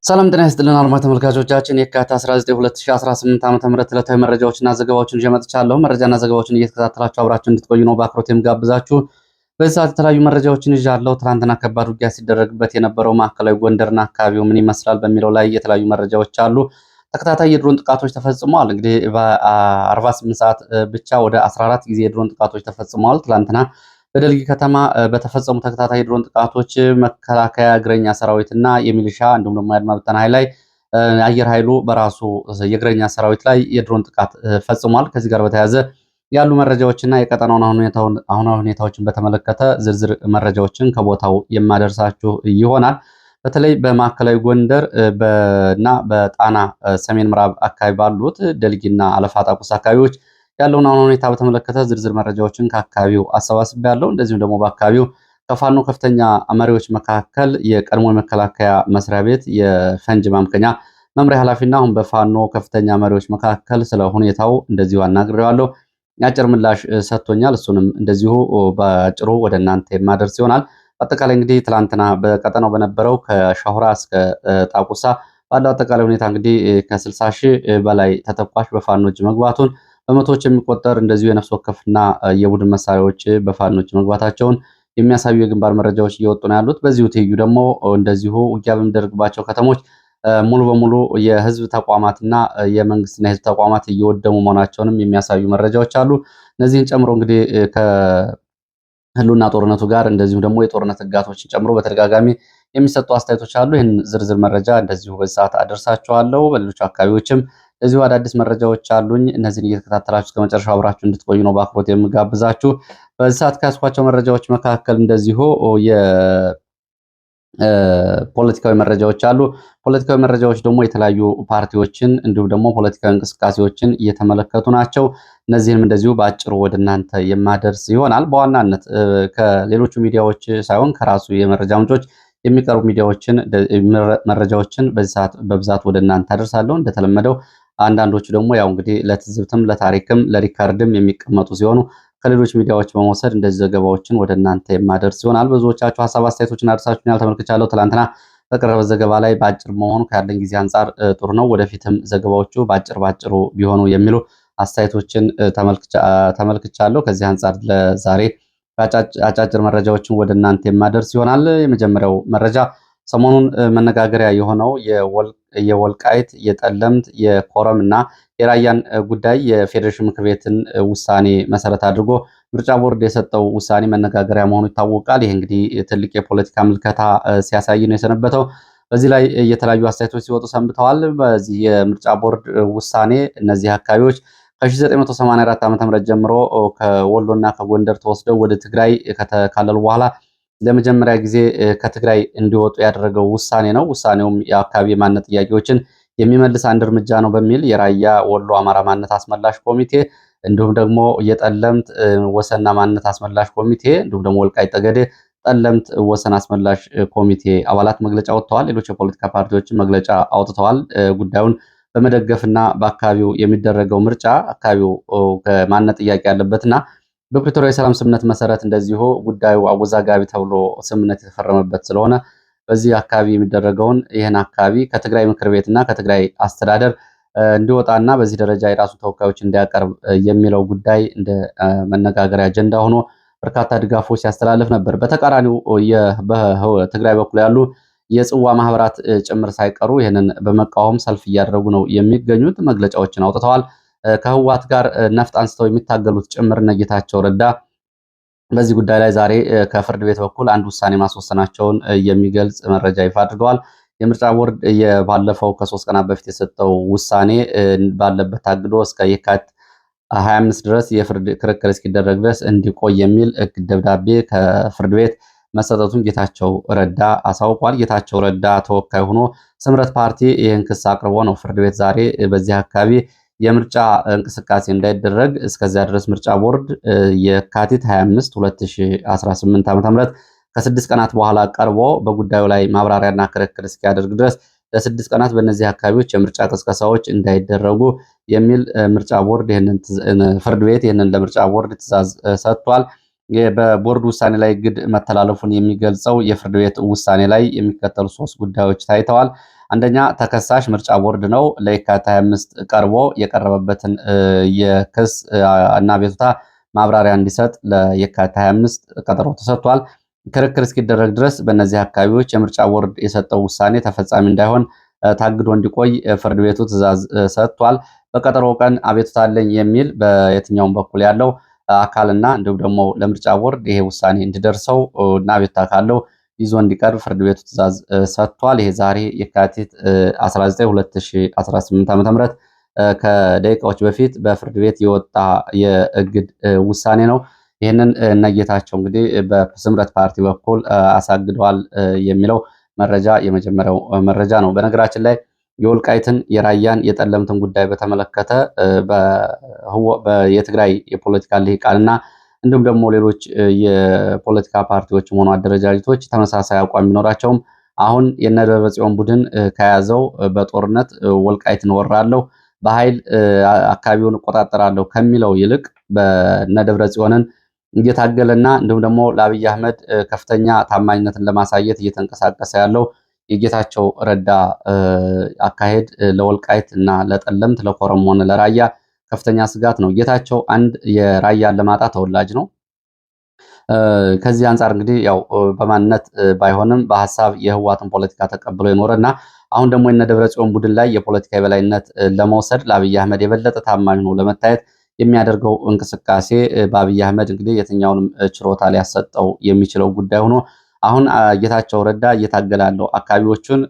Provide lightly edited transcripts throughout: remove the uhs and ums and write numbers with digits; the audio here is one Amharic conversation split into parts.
ሰላም ጤና ይስጥልን አድማጭ ተመልካቾቻችን የካቲት 19 2018 ዓ.ም ዕለታዊ መረጃዎችና ዘገባዎችን ይዤ መጥቻለሁ። መረጃና ዘገባዎችን እየተከታተላችሁ አብራችሁ እንድትቆዩ ነው በአክብሮት የምጋብዛችሁ። በዚህ ሰዓት የተለያዩ መረጃዎችን ይዣለሁ። ትናንትና ከባድ ውጊያ ሲደረግበት የነበረው ማዕከላዊ ጎንደርና አካባቢው ምን ይመስላል በሚለው ላይ የተለያዩ መረጃዎች አሉ። ተከታታይ የድሮን ጥቃቶች ተፈጽመዋል። እንግዲህ በ48 ሰዓት ብቻ ወደ 14 ጊዜ የድሮን ጥቃቶች ተፈጽመዋል። ትናንትና በደልጊ ከተማ በተፈጸሙ ተከታታይ ድሮን ጥቃቶች መከላከያ እግረኛ ሰራዊትና የሚሊሻ እንዲሁም ደግሞ የአድማ ብተና ኃይል ላይ አየር ኃይሉ በራሱ የእግረኛ ሰራዊት ላይ የድሮን ጥቃት ፈጽሟል። ከዚህ ጋር በተያያዘ ያሉ መረጃዎችና የቀጠናውን አሁናዊ ሁኔታዎችን በተመለከተ ዝርዝር መረጃዎችን ከቦታው የማደርሳችሁ ይሆናል። በተለይ በማዕከላዊ ጎንደር እና በጣና ሰሜን ምዕራብ አካባቢ ባሉት ደልጊና አለፋ ጣቁስ አካባቢዎች ያለውን አሁን ሁኔታ በተመለከተ ዝርዝር መረጃዎችን ከአካባቢው አሰባስቤያለሁ። እንደዚሁም ደግሞ በአካባቢው ከፋኖ ከፍተኛ መሪዎች መካከል የቀድሞ መከላከያ መስሪያ ቤት የፈንጅ ማምከኛ መምሪያ ኃላፊና አሁን በፋኖ ከፍተኛ መሪዎች መካከል ስለ ሁኔታው እንደዚሁ አናግሬዋለሁ። የአጭር ምላሽ ሰጥቶኛል። እሱንም እንደዚሁ በአጭሩ ወደ እናንተ የማደርስ ይሆናል። አጠቃላይ እንግዲህ ትላንትና በቀጠናው በነበረው ከሻሁራ እስከ ጣቁሳ ባለው አጠቃላይ ሁኔታ እንግዲህ ከ60 ሺህ በላይ ተተኳሽ በፋኖ እጅ መግባቱን በመቶዎች የሚቆጠር እንደዚሁ የነፍስ ወከፍና የቡድን መሳሪያዎች በፋኖች መግባታቸውን የሚያሳዩ የግንባር መረጃዎች እየወጡ ነው ያሉት። በዚሁ ትይዩ ደግሞ እንደዚሁ ውጊያ በሚደረግባቸው ከተሞች ሙሉ በሙሉ የህዝብ ተቋማትና የመንግስትና የህዝብ ተቋማት እየወደሙ መሆናቸውንም የሚያሳዩ መረጃዎች አሉ። እነዚህን ጨምሮ እንግዲህ ከህልውና ጦርነቱ ጋር እንደዚሁ ደግሞ የጦርነት ህጋቶችን ጨምሮ በተደጋጋሚ የሚሰጡ አስተያየቶች አሉ። ይህን ዝርዝር መረጃ እንደዚሁ በዚህ ሰዓት አደርሳችኋለሁ። በሌሎች አካባቢዎችም እዚሁ አዳዲስ መረጃዎች አሉኝ። እነዚህን እየተከታተላችሁ እስከ መጨረሻው አብራችሁ እንድትቆዩ ነው በአክብሮት የምጋብዛችሁ። በዚህ ሰዓት ከያዝኳቸው መረጃዎች መካከል እንደዚሁ ፖለቲካዊ መረጃዎች አሉ። ፖለቲካዊ መረጃዎች ደግሞ የተለያዩ ፓርቲዎችን እንዲሁም ደግሞ ፖለቲካዊ እንቅስቃሴዎችን እየተመለከቱ ናቸው። እነዚህንም እንደዚሁ በአጭሩ ወደ እናንተ የማደርስ ይሆናል። በዋናነት ከሌሎቹ ሚዲያዎች ሳይሆን ከራሱ የመረጃ ምንጮች የሚቀርቡ መረጃዎችን በዚህ ሰዓት በብዛት ወደ እናንተ አደርሳለሁ። እንደተለመደው አንዳንዶቹ ደግሞ ያው እንግዲህ ለትዝብትም ለታሪክም ለሪካርድም የሚቀመጡ ሲሆኑ ከሌሎች ሚዲያዎች በመውሰድ እንደዚህ ዘገባዎችን ወደ እናንተ የማደርስ ይሆናል። ብዙዎቻችሁ ሀሳብ አስተያየቶችን አድርሳችሁኛል፣ ተመልክቻለሁ። ትላንትና በቀረበ ዘገባ ላይ በአጭር መሆኑ ካለን ጊዜ አንጻር ጥሩ ነው። ወደፊትም ዘገባዎቹ ባጭሩ ቢሆኑ የሚሉ አስተያየቶችን ተመልክቻለሁ። ከዚህ አንጻር ለዛሬ አጫጭር መረጃዎችን ወደ እናንተ የማደርስ ይሆናል። የመጀመሪያው መረጃ ሰሞኑን መነጋገሪያ የሆነው የወልቃይት የጠለምት የኮረም እና የራያን ጉዳይ የፌዴሬሽን ምክር ቤትን ውሳኔ መሰረት አድርጎ ምርጫ ቦርድ የሰጠው ውሳኔ መነጋገሪያ መሆኑ ይታወቃል። ይህ እንግዲህ ትልቅ የፖለቲካ ምልከታ ሲያሳይ ነው የሰነበተው። በዚህ ላይ የተለያዩ አስተያየቶች ሲወጡ ሰንብተዋል። በዚህ የምርጫ ቦርድ ውሳኔ እነዚህ አካባቢዎች ከ1984 ዓ.ም ጀምሮ ከወሎና ከጎንደር ተወስደው ወደ ትግራይ ከተካለሉ በኋላ ለመጀመሪያ ጊዜ ከትግራይ እንዲወጡ ያደረገው ውሳኔ ነው። ውሳኔውም የአካባቢ ማንነት ጥያቄዎችን የሚመልስ አንድ እርምጃ ነው በሚል የራያ ወሎ አማራ ማንነት አስመላሽ ኮሚቴ እንዲሁም ደግሞ የጠለምት ወሰንና ማንነት አስመላሽ ኮሚቴ እንዲሁም ደግሞ ወልቃይት ጠገዴ ጠለምት ወሰን አስመላሽ ኮሚቴ አባላት መግለጫ ወጥተዋል። ሌሎች የፖለቲካ ፓርቲዎችም መግለጫ አውጥተዋል። ጉዳዩን በመደገፍና በአካባቢው የሚደረገው ምርጫ አካባቢው ከማንነት ጥያቄ ያለበትና በፕሪቶሪያ የሰላም ስምምነት መሰረት እንደዚሁ ጉዳዩ አወዛጋቢ ተብሎ ስምምነት የተፈረመበት ስለሆነ በዚህ አካባቢ የሚደረገውን ይህን አካባቢ ከትግራይ ምክር ቤትና ከትግራይ አስተዳደር እንዲወጣና በዚህ ደረጃ የራሱ ተወካዮች እንዲያቀርብ የሚለው ጉዳይ እንደ መነጋገሪያ አጀንዳ ሆኖ በርካታ ድጋፎች ሲያስተላልፍ ነበር። በተቃራኒው በትግራይ በኩል ያሉ የጽዋ ማህበራት ጭምር ሳይቀሩ ይህንን በመቃወም ሰልፍ እያደረጉ ነው የሚገኙት። መግለጫዎችን አውጥተዋል። ከህዋት ጋር ነፍጥ አንስተው የሚታገሉት ጭምር እነ ጌታቸው ረዳ በዚህ ጉዳይ ላይ ዛሬ ከፍርድ ቤት በኩል አንድ ውሳኔ ማስወሰናቸውን የሚገልጽ መረጃ ይፋ አድርገዋል። የምርጫ ቦርድ ባለፈው ከ3 ቀናት በፊት የሰጠው ውሳኔ ባለበት ታግዶ እስከ የካቲት 25 ድረስ የፍርድ ክርክር እስኪደረግ ድረስ እንዲቆይ የሚል ደብዳቤ ከፍርድ ቤት መሰጠቱን ጌታቸው ረዳ አሳውቋል። ጌታቸው ረዳ ተወካይ ሆኖ ስምረት ፓርቲ ይህን ክስ አቅርቦ ነው ፍርድ ቤት ዛሬ በዚህ አካባቢ የምርጫ እንቅስቃሴ እንዳይደረግ እስከዚያ ድረስ ምርጫ ቦርድ የካቲት 25 2018 ዓ.ም ከ6 ቀናት በኋላ ቀርቦ በጉዳዩ ላይ ማብራሪያና ክርክር እስኪያደርግ ድረስ ለ6 ቀናት በእነዚህ አካባቢዎች የምርጫ ቅስቀሳዎች እንዳይደረጉ የሚል ምርጫ ቦርድ ፍርድ ቤት ይህንን ለምርጫ ቦርድ ትዕዛዝ ሰጥቷል። በቦርድ ውሳኔ ላይ ግድ መተላለፉን የሚገልጸው የፍርድ ቤት ውሳኔ ላይ የሚከተሉ 3 ጉዳዮች ታይተዋል። አንደኛ ተከሳሽ ምርጫ ቦርድ ነው። ለየካቲት 25 ቀርቦ የቀረበበትን የክስ እና አቤቱታ ማብራሪያ እንዲሰጥ ለየካቲት 25 ቀጠሮ ተሰጥቷል። ክርክር እስኪደረግ ድረስ በእነዚህ አካባቢዎች የምርጫ ቦርድ የሰጠው ውሳኔ ተፈጻሚ እንዳይሆን ታግዶ እንዲቆይ ፍርድ ቤቱ ትዕዛዝ ሰጥቷል። በቀጠሮው ቀን አቤቱታ አለኝ የሚል በየትኛውም በኩል ያለው አካልና እንዲሁም ደግሞ ለምርጫ ቦርድ ይሄ ውሳኔ እንዲደርሰው እና አቤቱታ ካለው ይዞ እንዲቀርብ ፍርድ ቤቱ ትዕዛዝ ሰጥቷል። ይሄ ዛሬ የካቲት 19 2018 ዓ.ም ከደቂቃዎች በፊት በፍርድ ቤት የወጣ የእግድ ውሳኔ ነው። ይህንን እነጌታቸው እንግዲህ በስምረት ፓርቲ በኩል አሳግደዋል የሚለው መረጃ የመጀመሪያው መረጃ ነው። በነገራችን ላይ የወልቃይትን የራያን የጠለምትን ጉዳይ በተመለከተ የትግራይ የፖለቲካ ልሂቃንና እንዲሁም ደግሞ ሌሎች የፖለቲካ ፓርቲዎችም ሆኑ አደረጃጀቶች ተመሳሳይ አቋም ቢኖራቸውም አሁን የነደብረጽዮን ቡድን ከያዘው በጦርነት ወልቃይትን ወራለሁ፣ በኃይል አካባቢውን እቆጣጠራለሁ ከሚለው ይልቅ በነደብረጽዮንን እየታገለና እንዲሁም ደግሞ ለአብይ አህመድ ከፍተኛ ታማኝነትን ለማሳየት እየተንቀሳቀሰ ያለው የጌታቸው ረዳ አካሄድ ለወልቃይት እና ለጠለምት ለኮረም ሆነ ለራያ ከፍተኛ ስጋት ነው። ጌታቸው አንድ የራያ አላማጣ ተወላጅ ነው። ከዚህ አንጻር እንግዲህ ያው በማንነት ባይሆንም በሀሳብ የህወሓትን ፖለቲካ ተቀብሎ የኖረ እና አሁን ደግሞ የነ ደብረጽዮን ቡድን ላይ የፖለቲካ የበላይነት ለመውሰድ ለአብይ አህመድ የበለጠ ታማኝ ነው ለመታየት የሚያደርገው እንቅስቃሴ በአብይ አህመድ እንግዲህ የትኛውንም ችሮታ ሊያሰጠው የሚችለው ጉዳይ ሆኖ አሁን ጌታቸው ረዳ እየታገለ ያለው አካባቢዎቹን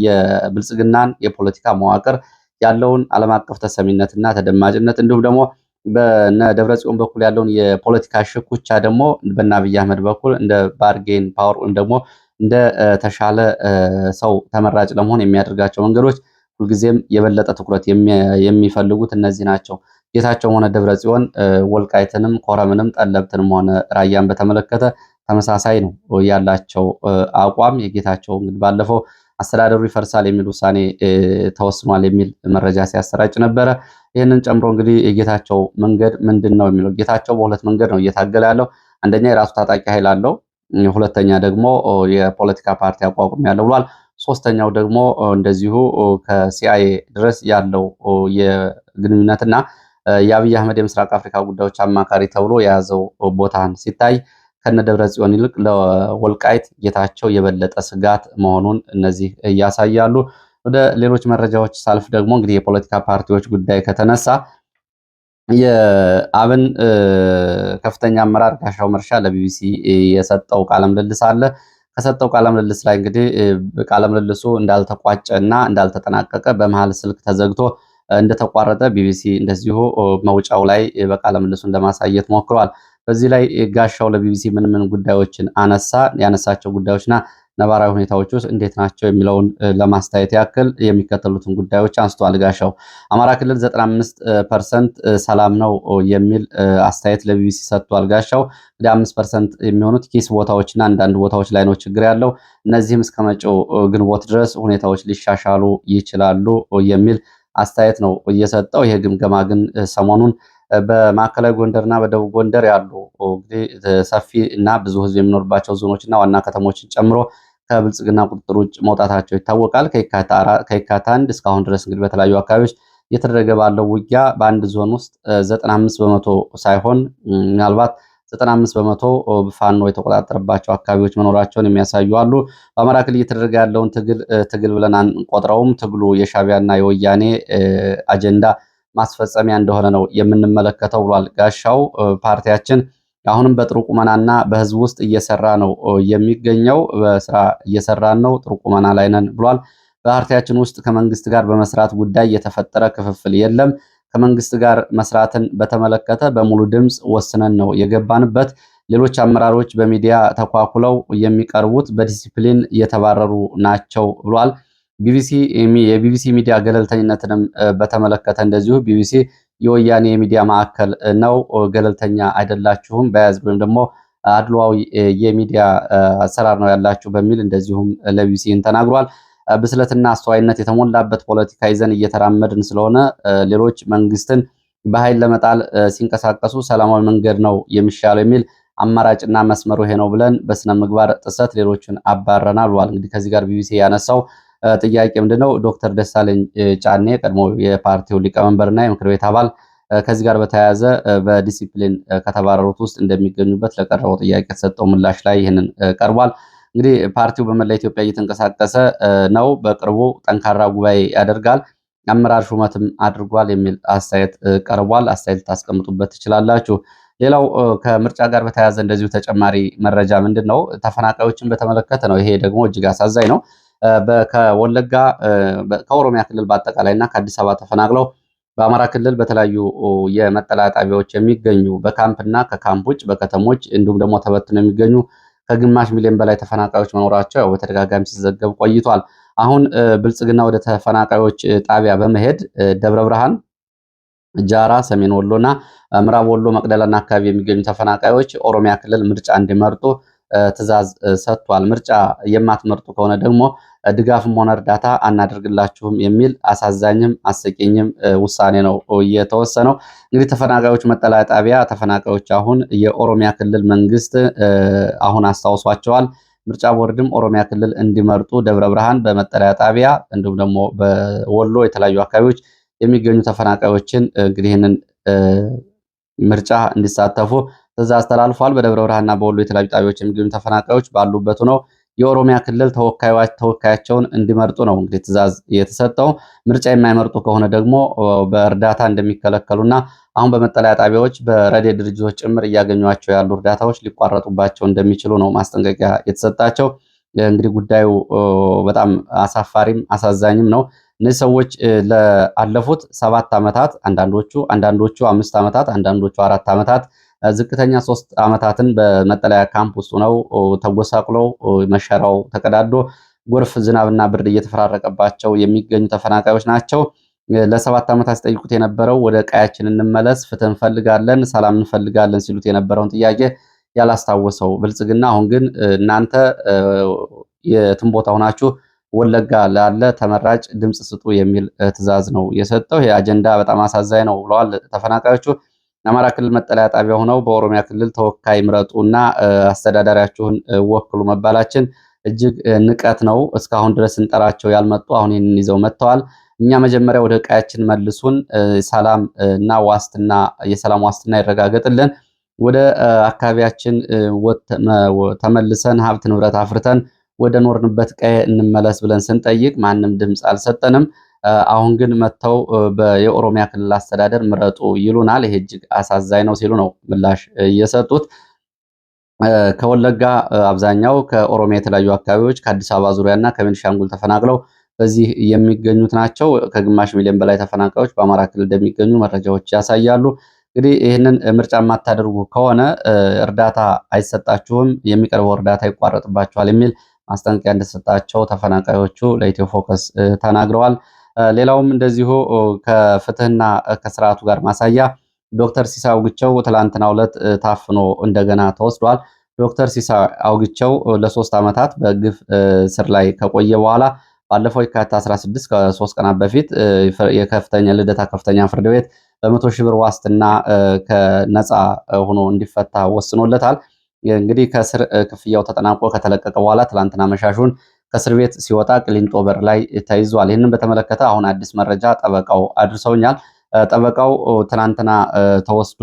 የብልጽግናን የፖለቲካ መዋቅር ያለውን ዓለም አቀፍ ተሰሚነትና ተደማጭነት እንዲሁም ደግሞ በነ ደብረጽዮን በኩል ያለውን የፖለቲካ ሽኩቻ ደግሞ በነ አብይ አህመድ በኩል እንደ ባርጌን ፓወር ወይም ደግሞ እንደ ተሻለ ሰው ተመራጭ ለመሆን የሚያደርጋቸው መንገዶች ሁልጊዜም የበለጠ ትኩረት የሚፈልጉት እነዚህ ናቸው። ጌታቸውም ሆነ ደብረጽዮን ወልቃይትንም ኮረምንም ጠለብትንም ሆነ ራያን በተመለከተ ተመሳሳይ ነው ያላቸው አቋም። የጌታቸው እንግዲህ ባለፈው አስተዳደሩ ይፈርሳል የሚል ውሳኔ ተወስኗል የሚል መረጃ ሲያሰራጭ ነበረ። ይህንን ጨምሮ እንግዲህ የጌታቸው መንገድ ምንድን ነው የሚለው ጌታቸው በሁለት መንገድ ነው እየታገለ ያለው። አንደኛ የራሱ ታጣቂ ኃይል አለው፣ ሁለተኛ ደግሞ የፖለቲካ ፓርቲ አቋቁም ያለው ብሏል። ሶስተኛው ደግሞ እንደዚሁ ከሲአይኤ ድረስ ያለው የግንኙነትና የአብይ አህመድ የምስራቅ አፍሪካ ጉዳዮች አማካሪ ተብሎ የያዘው ቦታን ሲታይ ከነደብረ ጽዮን ይልቅ ለወልቃይት ጌታቸው የበለጠ ስጋት መሆኑን እነዚህ ያሳያሉ። ወደ ሌሎች መረጃዎች ሳልፍ ደግሞ እንግዲህ የፖለቲካ ፓርቲዎች ጉዳይ ከተነሳ የአብን ከፍተኛ አመራር ጋሻው መርሻ ለቢቢሲ የሰጠው ቃለ ምልልስ አለ። ከሰጠው ቃለ ምልልስ ላይ እንግዲህ ቃለ ምልልሱ እንዳልተቋጨ እና እንዳልተጠናቀቀ በመሃል ስልክ ተዘግቶ እንደተቋረጠ ቢቢሲ እንደዚሁ መውጫው ላይ በቃለ ምልልሱን ለማሳየት ሞክሯል። በዚህ ላይ ጋሻው ለቢቢሲ ምን ምን ጉዳዮችን አነሳ፣ ያነሳቸው ጉዳዮችና ነባራዊ ሁኔታዎች ውስጥ እንዴት ናቸው የሚለውን ለማስተያየት ያክል የሚከተሉትን ጉዳዮች አንስቷል። ጋሻው አማራ ክልል 95% ሰላም ነው የሚል አስተያየት ለቢቢሲ ሰጥቷል። ጋሻው ወደ 5% የሚሆኑት ኪስ ቦታዎችና አንዳንድ ቦታዎች ላይ ነው ችግር ያለው፣ እነዚህም እስከ መጪው ግንቦት ድረስ ሁኔታዎች ሊሻሻሉ ይችላሉ የሚል አስተያየት ነው እየሰጠው። ይሄ ግምገማ ግን ሰሞኑን በማዕከላዊ ጎንደርና በደቡብ ጎንደር ያሉ እንግዲህ ሰፊ እና ብዙ ሕዝብ የሚኖርባቸው ዞኖችና ዋና ከተሞችን ጨምሮ ከብልጽግና ቁጥጥር ውጭ መውጣታቸው ይታወቃል። ከየካቲት 1 እስካሁን ድረስ እንግዲህ በተለያዩ አካባቢዎች እየተደረገ ባለው ውጊያ በአንድ ዞን ውስጥ 95% ሳይሆን ምናልባት 95% ፋኖ የተቆጣጠረባቸው አካባቢዎች መኖራቸውን የሚያሳዩ አሉ። በአማራ ክልል እየተደረገ ያለውን ትግል ብለን አንቆጥረውም። ትግሉ የሻዕቢያና የወያኔ አጀንዳ ማስፈጸሚያ እንደሆነ ነው የምንመለከተው ብሏል ጋሻው። ፓርቲያችን አሁንም በጥሩ ቁመናና በህዝብ ውስጥ እየሰራ ነው የሚገኘው፣ በስራ እየሰራን ነው፣ ጥሩ ቁመና ላይ ነን ብሏል። ፓርቲያችን ውስጥ ከመንግስት ጋር በመስራት ጉዳይ የተፈጠረ ክፍፍል የለም። ከመንግስት ጋር መስራትን በተመለከተ በሙሉ ድምፅ ወስነን ነው የገባንበት። ሌሎች አመራሮች በሚዲያ ተኳኩለው የሚቀርቡት በዲሲፕሊን የተባረሩ ናቸው ብሏል። የቢቢሲ ሚዲያ ገለልተኝነትንም በተመለከተ እንደዚሁ ቢቢሲ የወያኔ የሚዲያ ማዕከል ነው፣ ገለልተኛ አይደላችሁም፣ በያዝብ ወይም ደግሞ አድሏዊ የሚዲያ አሰራር ነው ያላችሁ በሚል እንደዚሁም ለቢቢሲን ተናግሯል። ብስለትና አስተዋይነት የተሞላበት ፖለቲካ ይዘን እየተራመድን ስለሆነ ሌሎች መንግስትን በኃይል ለመጣል ሲንቀሳቀሱ ሰላማዊ መንገድ ነው የሚሻለው የሚል አማራጭና መስመሩ ይሄ ነው ብለን በስነ ምግባር ጥሰት ሌሎችን አባረናል ብሏል። እንግዲህ ከዚህ ጋር ቢቢሲ ያነሳው ጥያቄ ምንድነው? ዶክተር ደሳለኝ ጫኔ ቀድሞ የፓርቲው ሊቀመንበርና የምክር ቤት አባል ከዚህ ጋር በተያያዘ በዲሲፕሊን ከተባረሩት ውስጥ እንደሚገኙበት ለቀረበው ጥያቄ የተሰጠው ምላሽ ላይ ይህንን ቀርቧል። እንግዲህ ፓርቲው በመላ ኢትዮጵያ እየተንቀሳቀሰ ነው። በቅርቡ ጠንካራ ጉባኤ ያደርጋል፣ አመራር ሹመትም አድርጓል የሚል አስተያየት ቀርቧል። አስተያየት ታስቀምጡበት ትችላላችሁ። ሌላው ከምርጫ ጋር በተያያዘ እንደዚሁ ተጨማሪ መረጃ ምንድን ነው? ተፈናቃዮችን በተመለከተ ነው። ይሄ ደግሞ እጅግ አሳዛኝ ነው። ከወለጋ ከኦሮሚያ ክልል በአጠቃላይ እና ከአዲስ አበባ ተፈናቅለው በአማራ ክልል በተለያዩ የመጠለያ ጣቢያዎች የሚገኙ በካምፕና ከካምፕ ውጭ በከተሞች እንዲሁም ደግሞ ተበትነው የሚገኙ ከግማሽ ሚሊዮን በላይ ተፈናቃዮች መኖራቸው በተደጋጋሚ ሲዘገብ ቆይቷል። አሁን ብልጽግና ወደ ተፈናቃዮች ጣቢያ በመሄድ ደብረ ብርሃን፣ ጃራ፣ ሰሜን ወሎና ምዕራብ ወሎ መቅደላና አካባቢ የሚገኙ ተፈናቃዮች ኦሮሚያ ክልል ምርጫ እንዲመርጡ ትዕዛዝ ሰጥቷል። ምርጫ የማትመርጡ ከሆነ ደግሞ ድጋፍም ሆነ እርዳታ አናደርግላችሁም የሚል አሳዛኝም አስቂኝም ውሳኔ ነው የተወሰነው። እንግዲህ ተፈናቃዮች መጠለያ ጣቢያ ተፈናቃዮች አሁን የኦሮሚያ ክልል መንግስት አሁን አስታውሷቸዋል። ምርጫ ቦርድም ኦሮሚያ ክልል እንዲመርጡ ደብረ ብርሃን በመጠለያ ጣቢያ እንዲሁም ደግሞ በወሎ የተለያዩ አካባቢዎች የሚገኙ ተፈናቃዮችን እንግዲህ ይህንን ምርጫ እንዲሳተፉ ትዕዛዝ ተላልፏል። በደብረ ብርሃንና በወሎ የተለያዩ ጣቢያዎች የሚገኙ ተፈናቃዮች ባሉበት ሆነው የኦሮሚያ ክልል ተወካያቸውን እንዲመርጡ ነው እንግዲህ ትዕዛዝ የተሰጠው። ምርጫ የማይመርጡ ከሆነ ደግሞ በእርዳታ እንደሚከለከሉና አሁን በመጠለያ ጣቢያዎች በረድኤት ድርጅቶች ጭምር እያገኟቸው ያሉ እርዳታዎች ሊቋረጡባቸው እንደሚችሉ ነው ማስጠንቀቂያ የተሰጣቸው። እንግዲህ ጉዳዩ በጣም አሳፋሪም አሳዛኝም ነው። እነዚህ ሰዎች ለአለፉት 7 ዓመታት አንዳንዶቹ 5 ዓመታት አንዳንዶቹ 4 ዓመታት ዝቅተኛ 3 ዓመታትን በመጠለያ ካምፕ ውስጥ ነው ተጎሳቅለው መሸራው ተቀዳዶ ጎርፍ፣ ዝናብና ብርድ እየተፈራረቀባቸው የሚገኙ ተፈናቃዮች ናቸው። ለ7 ዓመታት ሲጠይቁት የነበረው ወደ ቀያችን እንመለስ፣ ፍትህ እንፈልጋለን፣ ሰላም እንፈልጋለን ሲሉት የነበረውን ጥያቄ ያላስታወሰው ብልጽግና አሁን ግን እናንተ የትም ቦታ ሆናችሁ ወለጋ ላለ ተመራጭ ድምፅ ስጡ የሚል ትዕዛዝ ነው የሰጠው። ይህ አጀንዳ በጣም አሳዛኝ ነው ብለዋል ተፈናቃዮቹ። የአማራ ክልል መጠለያ ጣቢያ ሆነው በኦሮሚያ ክልል ተወካይ ምረጡና አስተዳዳሪያችሁን ወክሉ መባላችን እጅግ ንቀት ነው። እስካሁን ድረስ እንጠራቸው ያልመጡ አሁን ይህንን ይዘው መጥተዋል። እኛ መጀመሪያ ወደ ቀያችን መልሱን፣ ሰላም እና ዋስትና የሰላም ዋስትና ይረጋገጥልን፣ ወደ አካባቢያችን ተመልሰን ሀብት ንብረት አፍርተን ወደ ኖርንበት ቀየ እንመለስ ብለን ስንጠይቅ ማንም ድምፅ አልሰጠንም። አሁን ግን መጥተው የኦሮሚያ ክልል አስተዳደር ምረጡ ይሉናል። ይሄ እጅግ አሳዛኝ ነው ሲሉ ነው ምላሽ እየሰጡት። ከወለጋ አብዛኛው ከኦሮሚያ የተለያዩ አካባቢዎች ከአዲስ አበባ ዙሪያና ከቤኒሻንጉል ተፈናቅለው በዚህ የሚገኙት ናቸው። ከግማሽ ሚሊዮን በላይ ተፈናቃዮች በአማራ ክልል እንደሚገኙ መረጃዎች ያሳያሉ። እንግዲህ ይህንን ምርጫ የማታደርጉ ከሆነ እርዳታ አይሰጣችሁም፣ የሚቀርበው እርዳታ ይቋረጥባችኋል የሚል ማስጠንቀቂያ እንደተሰጣቸው ተፈናቃዮቹ ለኢትዮ ፎከስ ተናግረዋል። ሌላውም እንደዚሁ ከፍትህና ከስርዓቱ ጋር ማሳያ ዶክተር ሲሳይ አውግቸው ትላንትናው ዕለት ታፍኖ እንደገና ተወስዷል። ዶክተር ሲሳይ አውግቸው ለ3 ዓመታት በግፍ ስር ላይ ከቆየ በኋላ ባለፈው የካቲት 16 ከ3 ቀናት በፊት የከፍተኛ ልደታ ከፍተኛ ፍርድ ቤት በ100 ሺህ ብር ዋስትና ከነፃ ሆኖ እንዲፈታ ወስኖለታል። እንግዲህ ከስር ክፍያው ተጠናቆ ከተለቀቀ በኋላ ትላንትና መሻሹን ከእስር ቤት ሲወጣ ቅሊንጦ በር ላይ ተይዟል። ይህንን በተመለከተ አሁን አዲስ መረጃ ጠበቃው አድርሰውኛል። ጠበቃው ትናንትና ተወስዶ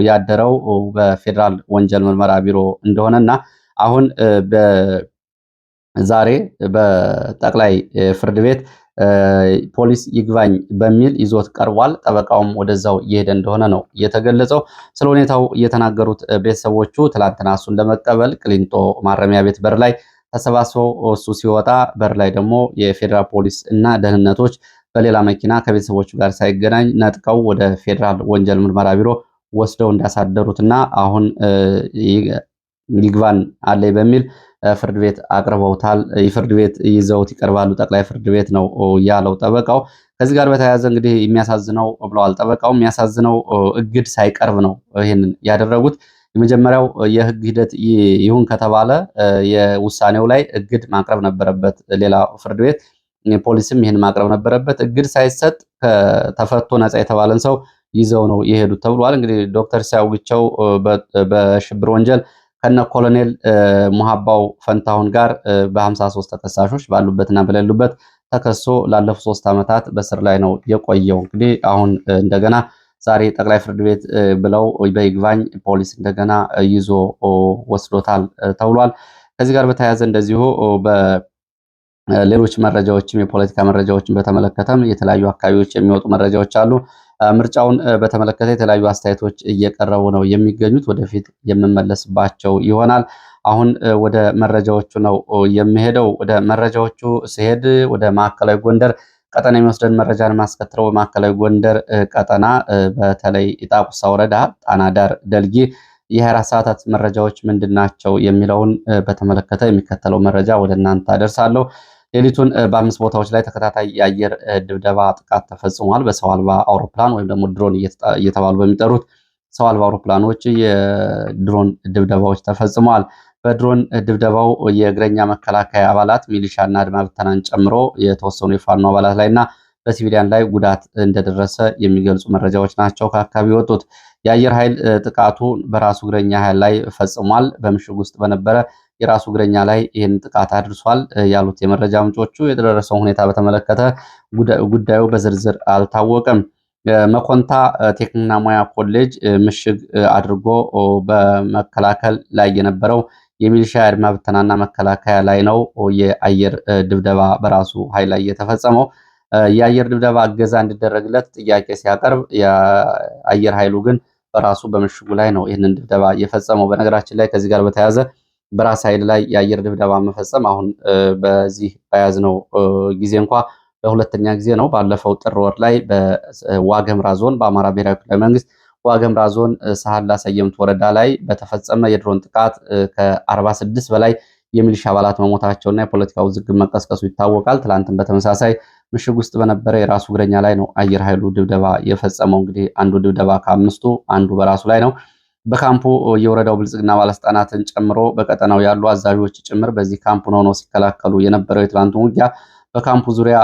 ያደረው በፌዴራል ወንጀል ምርመራ ቢሮ እንደሆነና አሁን ዛሬ በጠቅላይ ፍርድ ቤት ፖሊስ ይግባኝ በሚል ይዞት ቀርቧል። ጠበቃውም ወደዛው እየሄደ እንደሆነ ነው የተገለጸው። ስለ ሁኔታው የተናገሩት ቤተሰቦቹ ትላንትና እሱን ለመቀበል ቅሊንጦ ማረሚያ ቤት በር ላይ ተሰባስበው እሱ ሲወጣ በር ላይ ደግሞ የፌዴራል ፖሊስ እና ደህንነቶች በሌላ መኪና ከቤተሰቦቹ ጋር ሳይገናኝ ነጥቀው ወደ ፌዴራል ወንጀል ምርመራ ቢሮ ወስደው እንዳሳደሩትና አሁን ይግባን አለይ በሚል ፍርድ ቤት አቅርበውታል። ፍርድ ቤት ይዘውት ይቀርባሉ ጠቅላይ ፍርድ ቤት ነው ያለው ጠበቃው። ከዚህ ጋር በተያያዘ እንግዲህ የሚያሳዝነው ብለዋል ጠበቃው፣ የሚያሳዝነው እግድ ሳይቀርብ ነው ይህንን ያደረጉት። የመጀመሪያው የህግ ሂደት ይሁን ከተባለ የውሳኔው ላይ እግድ ማቅረብ ነበረበት። ሌላ ፍርድ ቤት ፖሊስም ይህን ማቅረብ ነበረበት። እግድ ሳይሰጥ ተፈቶ ነፃ የተባለን ሰው ይዘው ነው የሄዱት ተብሏል። እንግዲህ ዶክተር ሲሳይ አውግቸው በሽብር ወንጀል ከነ ኮሎኔል ሙሃባው ፈንታሁን ጋር በ53 ተከሳሾች ባሉበትና በሌሉበት ተከሶ ላለፉት 3 ዓመታት በስር ላይ ነው የቆየው። እንግዲህ አሁን እንደገና ዛሬ ጠቅላይ ፍርድ ቤት ብለው በይግባኝ ፖሊስ እንደገና ይዞ ወስዶታል ተብሏል። ከዚህ ጋር በተያያዘ እንደዚሁ በሌሎች መረጃዎችም የፖለቲካ መረጃዎችን በተመለከተም የተለያዩ አካባቢዎች የሚወጡ መረጃዎች አሉ። ምርጫውን በተመለከተ የተለያዩ አስተያየቶች እየቀረቡ ነው የሚገኙት። ወደፊት የምመለስባቸው ይሆናል። አሁን ወደ መረጃዎቹ ነው የሚሄደው። ወደ መረጃዎቹ ሲሄድ ወደ ማዕከላዊ ጎንደር ቀጠና የሚወስደን መረጃን ማስከትለው በማዕከላዊ ጎንደር ቀጠና በተለይ ጣቁሳ ወረዳ ጣና ዳር ደልጊ የ24 ሰዓታት መረጃዎች ምንድናቸው የሚለውን በተመለከተ የሚከተለው መረጃ ወደ እናንተ አደርሳለሁ። ሌሊቱን በ5 ቦታዎች ላይ ተከታታይ የአየር ድብደባ ጥቃት ተፈጽሟል። በሰው አልባ አውሮፕላን ወይም ደግሞ ድሮን እየተባሉ በሚጠሩት ሰው አልባ አውሮፕላኖች የድሮን ድብደባዎች ተፈጽመዋል። በድሮን ድብደባው የእግረኛ መከላከያ አባላት ሚሊሻና አድማ ብተናን ጨምሮ የተወሰኑ የፋኖ አባላት ላይና በሲቪሊያን ላይ ጉዳት እንደደረሰ የሚገልጹ መረጃዎች ናቸው ከአካባቢ የወጡት። የአየር ኃይል ጥቃቱ በራሱ እግረኛ ኃይል ላይ ፈጽሟል። በምሽግ ውስጥ በነበረ የራሱ እግረኛ ላይ ይህን ጥቃት አድርሷል ያሉት የመረጃ ምንጮቹ የደረሰውን ሁኔታ በተመለከተ ጉዳዩ በዝርዝር አልታወቀም። መኮንታ ቴክኒክና ሙያ ኮሌጅ ምሽግ አድርጎ በመከላከል ላይ የነበረው የሚሊሻ አድማ ብተናና መከላከያ ላይ ነው የአየር ድብደባ በራሱ ኃይል ላይ የተፈጸመው። የአየር ድብደባ እገዛ እንዲደረግለት ጥያቄ ሲያቀርብ የአየር ኃይሉ ግን በራሱ በምሽጉ ላይ ነው ይህንን ድብደባ የፈጸመው። በነገራችን ላይ ከዚህ ጋር በተያያዘ በራስ ኃይል ላይ የአየር ድብደባ መፈጸም አሁን በዚህ በያዝነው ጊዜ እንኳ ለሁለተኛ ጊዜ ነው። ባለፈው ጥር ወር ላይ በዋገምራ ዞን በአማራ ብሔራዊ ክልላዊ መንግስት ዋገምራ ዞን ሳህላ ሰየምት ወረዳ ላይ በተፈጸመ የድሮን ጥቃት ከ46 በላይ የሚሊሻ አባላት መሞታቸውና የፖለቲካ ውዝግብ መቀስቀሱ ይታወቃል። ትላንትም በተመሳሳይ ምሽግ ውስጥ በነበረ የራሱ እግረኛ ላይ ነው አየር ኃይሉ ድብደባ የፈጸመው። እንግዲህ አንዱ ድብደባ ከአምስቱ አንዱ በራሱ ላይ ነው። በካምፑ የወረዳው ብልጽግና ባለስልጣናትን ጨምሮ በቀጠናው ያሉ አዛዦች ጭምር በዚህ ካምፕ ሆነው ሲከላከሉ የነበረው የትላንቱ ውጊያ በካምፑ ዙሪያ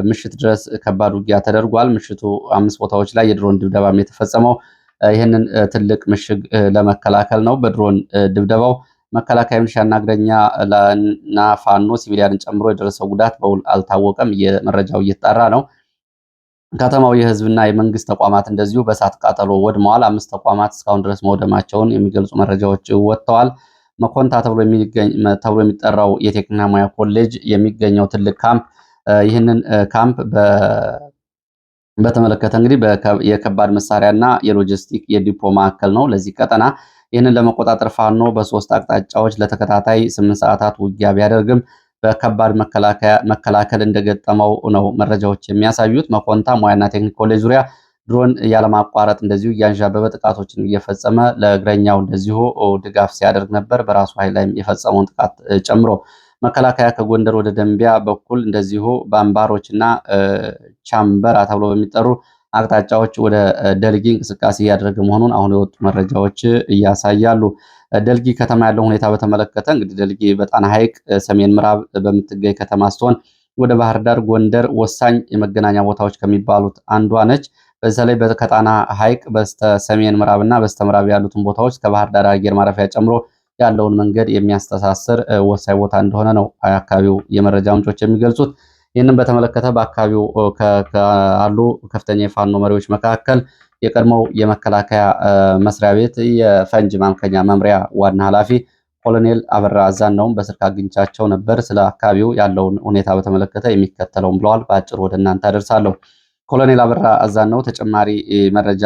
ምሽት ድረስ ከባድ ውጊያ ተደርጓል። ምሽቱ 5 ቦታዎች ላይ የድሮን ድብደባም የተፈጸመው ይህንን ትልቅ ምሽግ ለመከላከል ነው። በድሮን ድብደባው መከላከያ ሚሊሻና እግረኛ እና ፋኖ ሲቪሊያንን ጨምሮ የደረሰው ጉዳት በውል አልታወቀም። መረጃው እየተጣራ ነው። ከተማው የህዝብና የመንግስት ተቋማት እንደዚሁ በእሳት ቃጠሎ ወድመዋል። 5 ተቋማት እስካሁን ድረስ መውደማቸውን የሚገልጹ መረጃዎች ወጥተዋል። መኮንታ ተብሎ የሚጠራው የቴክኒክና ሙያ ኮሌጅ የሚገኘው ትልቅ ካምፕ ይህንን ካምፕ በተመለከተ እንግዲህ የከባድ መሳሪያና የሎጂስቲክ የዲፖ ማዕከል ነው ለዚህ ቀጠና። ይህንን ለመቆጣጠር ፋኖ በ3 አቅጣጫዎች ለተከታታይ 8 ሰዓታት ውጊያ ቢያደርግም በከባድ መከላከል እንደገጠመው ነው መረጃዎች የሚያሳዩት። መኮንታ ሙያና ቴክኒክ ኮሌጅ ዙሪያ ድሮን ያለማቋረጥ እንደዚሁ እያንዣበበ ጥቃቶችን እየፈጸመ ለእግረኛው እንደዚሁ ድጋፍ ሲያደርግ ነበር። በራሱ ኃይል ላይ የፈጸመውን ጥቃት ጨምሮ መከላከያ ከጎንደር ወደ ደንቢያ በኩል እንደዚሁ በአምባሮችና ቻምበራ ተብሎ በሚጠሩ አቅጣጫዎች ወደ ደልጊ እንቅስቃሴ እያደረገ መሆኑን አሁን የወጡ መረጃዎች እያሳያሉ። ደልጊ ከተማ ያለው ሁኔታ በተመለከተ እንግዲህ ደልጊ በጣና ሐይቅ ሰሜን ምዕራብ በምትገኝ ከተማ ስትሆን ወደ ባህር ዳር፣ ጎንደር ወሳኝ የመገናኛ ቦታዎች ከሚባሉት አንዷ ነች። በዛ ላይ ከጣና ሐይቅ በስተ ሰሜን ምዕራብና በስተ ምዕራብ ያሉትን ቦታዎች ከባህር ዳር አየር ማረፊያ ጨምሮ ያለውን መንገድ የሚያስተሳስር ወሳኝ ቦታ እንደሆነ ነው አካባቢው የመረጃ ምንጮች የሚገልጹት። ይህንን በተመለከተ በአካባቢው ካሉ ከፍተኛ የፋኖ መሪዎች መካከል የቀድሞው የመከላከያ መስሪያ ቤት የፈንጅ ማምከኛ መምሪያ ዋና ኃላፊ ኮሎኔል አበራ አዛናውም በስልክ አግኝቻቸው ነበር። ስለ አካባቢው ያለውን ሁኔታ በተመለከተ የሚከተለውን ብለዋል። በአጭሩ ወደ እናንተ አደርሳለሁ። ኮሎኔል አበራ አዛናው ተጨማሪ መረጃ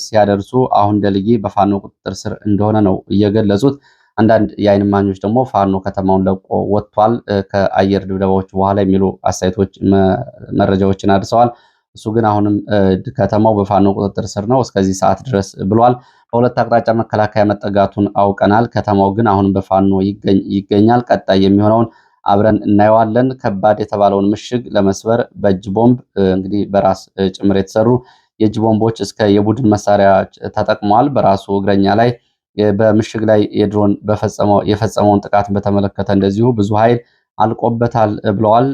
ሲያደርሱ አሁን ደልጊ በፋኖ ቁጥጥር ስር እንደሆነ ነው እየገለጹት። አንዳንድ የዓይን እማኞች ደግሞ ፋኖ ከተማውን ለቆ ወጥቷል ከአየር ድብደባዎች በኋላ የሚሉ አስተያየቶች መረጃዎችን አድርሰዋል። እሱ ግን አሁንም ከተማው በፋኖ ቁጥጥር ስር ነው እስከዚህ ሰዓት ድረስ ብሏል። በሁለት አቅጣጫ መከላከያ መጠጋቱን አውቀናል። ከተማው ግን አሁንም በፋኖ ይገኛል። ቀጣይ የሚሆነውን አብረን እናየዋለን። ከባድ የተባለውን ምሽግ ለመስበር በእጅ ቦምብ እንግዲህ በራስ ጭምር የተሰሩ የእጅ ቦምቦች እስከ የቡድን መሳሪያ ተጠቅመዋል። በራሱ እግረኛ ላይ በምሽግ ላይ የድሮን የፈጸመውን ጥቃት በተመለከተ እንደዚሁ ብዙ ኃይል አልቆበታል ብለዋል።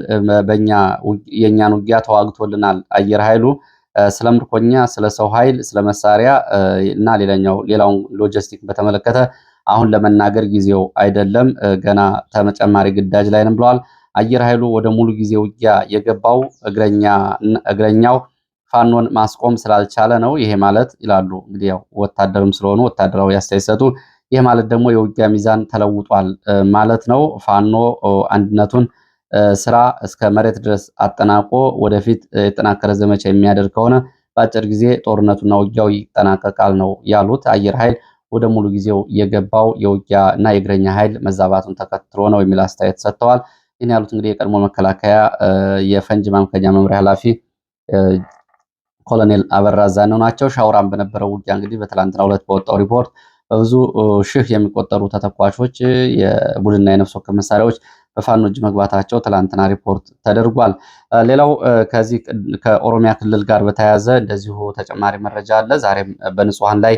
የእኛን ውጊያ ተዋግቶልናል አየር ኃይሉ። ስለ ምርኮኛ፣ ስለ ሰው ኃይል፣ ስለ መሳሪያ እና ሌላውን ሎጂስቲክ በተመለከተ አሁን ለመናገር ጊዜው አይደለም፣ ገና ተጨማሪ ግዳጅ ላይ ነን ብለዋል። አየር ኃይሉ ወደ ሙሉ ጊዜ ውጊያ የገባው እግረኛው ፋኖን ማስቆም ስላልቻለ ነው። ይሄ ማለት ይላሉ እንግዲህ ያው ወታደርም ስለሆኑ ወታደራዊ አስተያየት ሰጡ። ይህ ማለት ደግሞ የውጊያ ሚዛን ተለውጧል ማለት ነው። ፋኖ አንድነቱን ስራ እስከ መሬት ድረስ አጠናቆ ወደፊት የተጠናከረ ዘመቻ የሚያደርግ ከሆነ በአጭር ጊዜ ጦርነቱና ውጊያው ይጠናቀቃል ነው ያሉት። አየር ኃይል ወደ ሙሉ ጊዜው የገባው የውጊያ እና የእግረኛ ኃይል መዛባቱን ተከትሎ ነው የሚል አስተያየት ሰጥተዋል። ይህን ያሉት እንግዲህ የቀድሞ መከላከያ የፈንጅ ማምከኛ መምሪያ ኃላፊ ኮሎኔል አበራ ዛነው ናቸው። ሻውራም በነበረው ውጊያ እንግዲህ በትላንትናው ዕለት በወጣው ሪፖርት በብዙ ሺህ የሚቆጠሩ ተተኳሾች የቡድንና የነፍስ ወከፍ መሳሪያዎች በፋኖ እጅ መግባታቸው ትላንትና ሪፖርት ተደርጓል። ሌላው ከዚህ ከኦሮሚያ ክልል ጋር በተያያዘ እንደዚሁ ተጨማሪ መረጃ አለ። ዛሬም በንጹሐን ላይ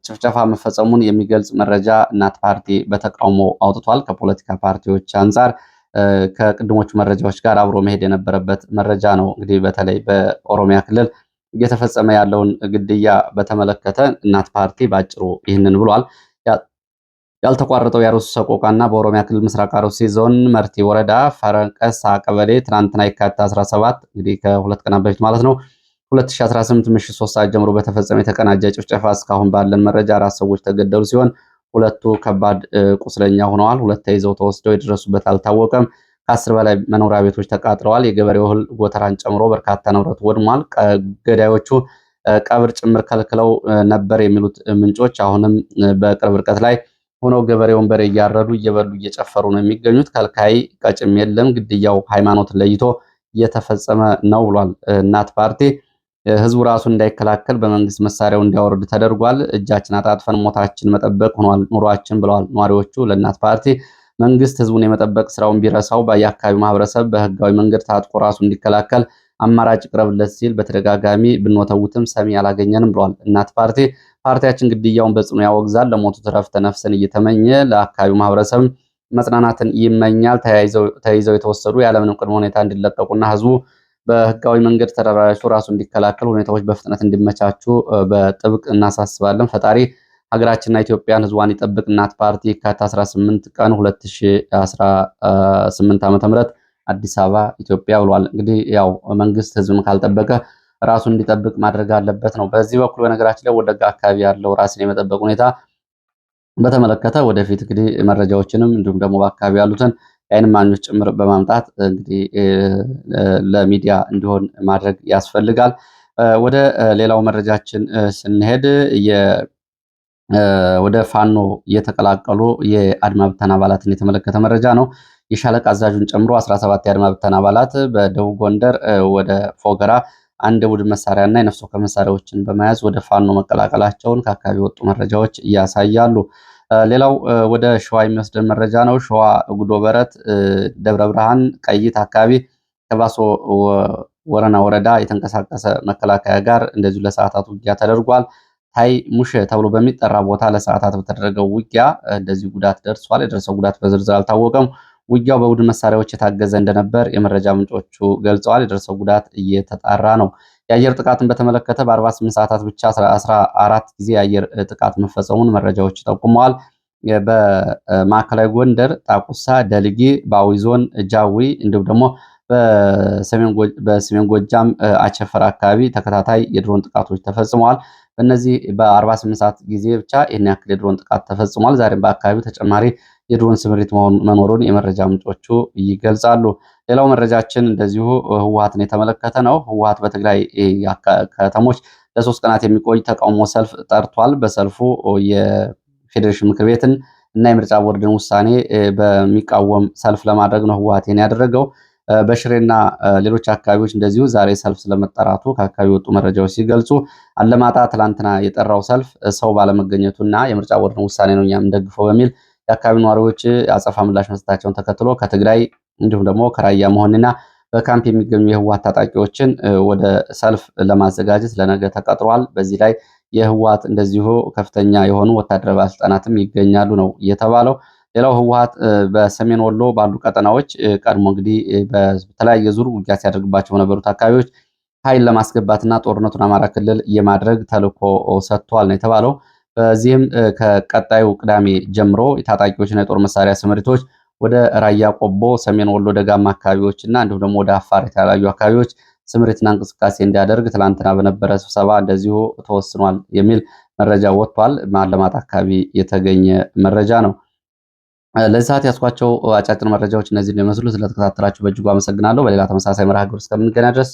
ጭፍጨፋ መፈጸሙን የሚገልጽ መረጃ እናት ፓርቲ በተቃውሞ አውጥቷል። ከፖለቲካ ፓርቲዎች አንጻር ከቅድሞቹ መረጃዎች ጋር አብሮ መሄድ የነበረበት መረጃ ነው። እንግዲህ በተለይ በኦሮሚያ ክልል እየተፈጸመ ያለውን ግድያ በተመለከተ እናት ፓርቲ ባጭሩ ይህንን ብሏል። ያልተቋረጠው የአርሲ ሰቆቃና በኦሮሚያ ክልል ምስራቅ አርሲ ዞን መርቲ ወረዳ ፈረንቀሳ ቀበሌ ትናንትና የካቲት 17 እንግዲህ ከሁለት ቀናት በፊት ማለት ነው 2018 ምሽት 3 ሰዓት ጀምሮ በተፈጸመ የተቀናጀ ጭፍጨፋ እስካሁን ባለን መረጃ 4 ሰዎች ተገደሉ ሲሆን 2ቱ ከባድ ቁስለኛ ሆነዋል። 2 ተይዘው ተወስደው የደረሱበት አልታወቀም። ከ10 በላይ መኖሪያ ቤቶች ተቃጥለዋል። የገበሬው እህል ጎተራን ጨምሮ በርካታ ንብረት ወድሟል። ገዳዮቹ ቀብር ጭምር ከልክለው ነበር የሚሉት ምንጮች አሁንም በቅርብ ርቀት ላይ ሆነው ገበሬውን በሬ እያረዱ እየበሉ እየጨፈሩ ነው የሚገኙት። ከልካይ ቀጭም የለም። ግድያው ሃይማኖትን ለይቶ እየተፈጸመ ነው ብሏል እናት ፓርቲ። ህዝቡ ራሱን እንዳይከላከል በመንግስት መሳሪያው እንዲያወርድ ተደርጓል። እጃችን አጣጥፈን ሞታችን መጠበቅ ሆኗል ኑሯችን ብለዋል ነዋሪዎቹ ለእናት ፓርቲ። መንግስት ህዝቡን የመጠበቅ ስራውን ቢረሳው የአካባቢው ማህበረሰብ በህጋዊ መንገድ ታጥቆ ራሱ እንዲከላከል አማራጭ ቅረብለት ሲል በተደጋጋሚ ብንወተውትም ሰሚ አላገኘንም ብለዋል እናት ፓርቲ። ፓርቲያችን ግድያውን በጽኑ ያወግዛል። ለሞቱት ዕረፍተ ነፍስን እየተመኘ ለአካባቢው ማህበረሰብ መጽናናትን ይመኛል። ተይዘው የተወሰዱ ያለምንም ቅድመ ሁኔታ እንዲለቀቁና ህዝቡ በህጋዊ መንገድ ተደራጅቶ ራሱ እንዲከላከል ሁኔታዎች በፍጥነት እንዲመቻቹ በጥብቅ እናሳስባለን። ፈጣሪ ሀገራችንና ኢትዮጵያን ህዝቧን ይጠብቅ። እናት ፓርቲ የካቲት 18 ቀን 2018 ዓ.ም አዲስ አበባ ኢትዮጵያ ብሏል። እንግዲህ ያው መንግስት ህዝብን ካልጠበቀ ራሱን እንዲጠብቅ ማድረግ አለበት ነው። በዚህ በኩል በነገራችን ላይ ወለጋ አካባቢ ያለው ራስን የመጠበቅ ሁኔታ በተመለከተ ወደፊት እንግዲህ መረጃዎችንም እንዲሁም ደግሞ በአካባቢ ያሉትን የዓይን እማኞች ጭምር በማምጣት እንግዲህ ለሚዲያ እንዲሆን ማድረግ ያስፈልጋል። ወደ ሌላው መረጃችን ስንሄድ ወደ ፋኖ የተቀላቀሉ የአድማ ብተና አባላትን የተመለከተ መረጃ ነው። የሻለቃ አዛዡን ጨምሮ 17 የአድማ ብተና አባላት በደቡብ ጎንደር ወደ ፎገራ አንድ ቡድን መሳሪያና የነፍስ ወከፍ መሳሪያዎችን በመያዝ ወደ ፋኖ መቀላቀላቸውን ከአካባቢ የወጡ መረጃዎች ያሳያሉ። ሌላው ወደ ሸዋ የሚወስደን መረጃ ነው። ሸዋ ጉዶ በረት ደብረ ብርሃን ቀይት አካባቢ ከባሶ ወረና ወረዳ የተንቀሳቀሰ መከላከያ ጋር እንደዚሁ ለሰዓታት ውጊያ ተደርጓል። ታይ ሙሽ ተብሎ በሚጠራ ቦታ ለሰዓታት በተደረገው ውጊያ እንደዚሁ ጉዳት ደርሷል። የደረሰው ጉዳት በዝርዝር አልታወቀም። ውጊያው በቡድን መሳሪያዎች የታገዘ እንደነበር የመረጃ ምንጮቹ ገልጸዋል። የደረሰው ጉዳት እየተጣራ ነው። የአየር ጥቃትን በተመለከተ በ48 ሰዓታት ብቻ 14 ጊዜ የአየር ጥቃት መፈጸሙን መረጃዎች ጠቁመዋል። በማዕከላዊ ጎንደር ጣቁሳ፣ ደልጊ፣ በአዊ ዞን ጃዊ እንዲሁም ደግሞ በሰሜን ጎጃም አቸፈር አካባቢ ተከታታይ የድሮን ጥቃቶች ተፈጽመዋል። በእነዚህ በ48 ሰዓት ጊዜ ብቻ ይህን ያክል የድሮን ጥቃት ተፈጽሟል። ዛሬም በአካባቢው ተጨማሪ የድሮን ስምሪት መኖሩን የመረጃ ምንጮቹ ይገልጻሉ። ሌላው መረጃችን እንደዚሁ ህወሓትን የተመለከተ ነው። ህወሓት በትግራይ ከተሞች ለ3 ቀናት የሚቆይ ተቃውሞ ሰልፍ ጠርቷል። በሰልፉ የፌዴሬሽን ምክር ቤትን እና የምርጫ ቦርድን ውሳኔ በሚቃወም ሰልፍ ለማድረግ ነው ህወሓት ይህን ያደረገው። በሽሬና ሌሎች አካባቢዎች እንደዚሁ ዛሬ ሰልፍ ስለመጠራቱ ከአካባቢ የወጡ መረጃዎች ሲገልጹ አለማጣ ትላንትና የጠራው ሰልፍ ሰው ባለመገኘቱና የምርጫ ቦርድን ውሳኔ ነው እኛም እንደግፈው በሚል የአካባቢ ነዋሪዎች አጸፋ ምላሽ መስጠታቸውን ተከትሎ ከትግራይ እንዲሁም ደግሞ ከራያ መሆንና በካምፕ የሚገኙ የህወሓት ታጣቂዎችን ወደ ሰልፍ ለማዘጋጀት ለነገ ተቀጥሯል። በዚህ ላይ የህወሓት እንደዚሁ ከፍተኛ የሆኑ ወታደራዊ ባለስልጣናትም ይገኛሉ ነው የተባለው። ሌላው ህወሓት በሰሜን ወሎ ባሉ ቀጠናዎች ቀድሞ እንግዲህ በተለያየ ዙር ውጊያ ሲያደርግባቸው በነበሩት አካባቢዎች ኃይል ለማስገባትና ጦርነቱን አማራ ክልል የማድረግ ተልዕኮ ሰጥቷል ነው የተባለው። በዚህም ከቀጣዩ ቅዳሜ ጀምሮ የታጣቂዎችና የጦር መሳሪያ ስምሪቶች ወደ ራያ ቆቦ፣ ሰሜን ወሎ ደጋማ አካባቢዎች እና እንዲሁም ደግሞ ወደ አፋር የተለያዩ አካባቢዎች ስምሪትና እንቅስቃሴ እንዲያደርግ ትላንትና በነበረ ስብሰባ እንደዚሁ ተወስኗል የሚል መረጃ ወጥቷል። አላማጣ አካባቢ የተገኘ መረጃ ነው። ለዚህ ሰዓት ያስኳቸው አጫጭር መረጃዎች እነዚህን የሚመስሉ። ስለተከታተላችሁ በእጅጉ አመሰግናለሁ። በሌላ ተመሳሳይ መርሃ ግብር እስከምንገናኝ ድረስ